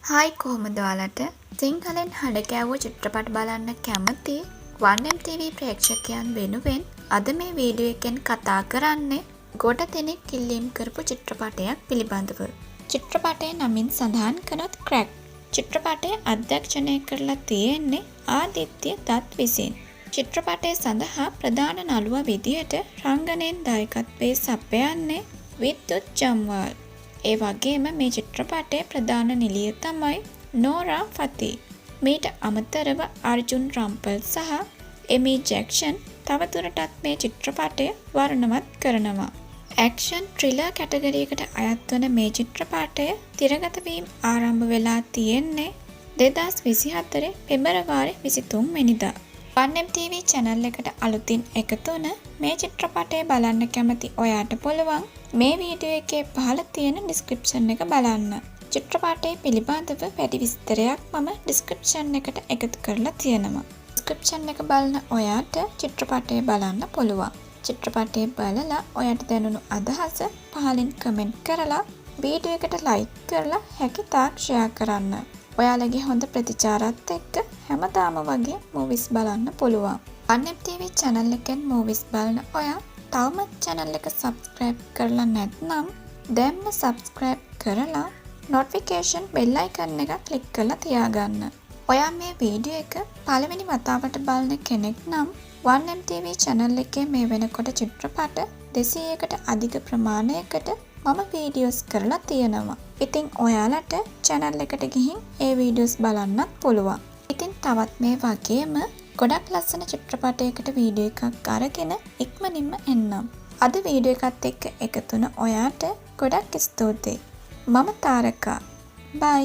Hi කොහොමද ඔයාලට සිංහලෙන් හඬ කෑවූ චිත්‍රපට බලන්න කැමති 1MTV ප්‍රේක්ෂකයන් වෙනුවෙන් අද මේ වීඩියෝ එකෙන් කතා කරන්නේ ගොඩ දෙනෙක් ඉල්ලීම් කරපු චිත්‍රපටයක් පිළිබඳව. චිත්‍රපටයේ නමින් සඳහන් කළොත් ක්‍රැක්. චිත්‍රපටය අධ්‍යක්ෂණය කරලා තියෙන්නේ ආදිත්‍ය දත් විසින්. චිත්‍රපටය සඳහා ප්‍රධාන නළුවා විදියට රංගනයෙන් දායකත්වයේ සපයන්නේ විද්‍යුත් ජම්වාල්. ඒ වගේම මේ චිත්‍රපටයේ ප්‍රධාන නිළිය තමයි නෝරා ෆතේ. මීට අමතරව අර්ජුන් රම්පල් සහ එමි ජැක්සන් තවදුරටත් මේ චිත්‍රපටය වර්ණවත් කරනවා. ඇක්ෂන් ත්‍රිලර් කැටගරියකට අයත් වන මේ චිත්‍රපටය තිරගත වීම ආරම්භ වෙලා තියෙන්නේ 2024 පෙබරවාරි 23 වෙනිදා. 1MTV channel එකට අලුතින් එකතු වුණ මේ චිත්‍රපටය බලන්න කැමති ඔයාට පුළුවන් මේ වීඩියෝ එකේ පහළ තියෙන ඩිස්ක්‍රිප්ෂන් එක බලන්න. චිත්‍රපටය පිළිබඳව වැඩි විස්තරයක් මම ඩිස්ක්‍රිප්ෂන් එකට එකතු කරලා තියෙනවා. ඩිස්ක්‍රිප්ෂන් එක බලන ඔයාට චිත්‍රපටය බලන්න පුළුවන්. චිත්‍රපටය බලලා ඔයාට දැනුණු අදහස පහලින් කමෙන්ට් කරලා වීඩියෝ එකට ලයික් කරලා හැකිතාක් ෂෙයා කරන්න. ඔයාලගේ හොඳ ප්‍රතිචාරات එක්ක හැමදාම වගේ මූවිස් බලන්න පුළුවන්. 1MTV channel එකෙන් මූවිස් බලන ඔයා තවමත් channel එක subscribe කරලා නැත්නම් දැන්ම subscribe කරලා notification bell icon එක click කරලා තියාගන්න. ඔයා මේ වීඩියෝ එක පළවෙනි වතාවට බලන කෙනෙක් නම් 1MTV channel එකේ මේ වෙනකොට චිත්‍රපට 200කට අධික ප්‍රමාණයකට මම වීඩියෝස් කරලා තියෙනවා. ඉතින් ඔයාලට channel එකට ගිහින් ඒ වීඩියෝස් බලන්නත් පුළුවන්. ඉතින් තවත් මේ වගේම ගොඩක් ලස්සන චිත්‍රපටයකට වීඩියෝ එකක් අරගෙන ඉක්මනින්ම එන්නම්. අද වීඩියෝ එකත් එක්ක එකතු වුණ ඔයාට ගොඩක් ස්තුතියි. මම තාරකා. බයි.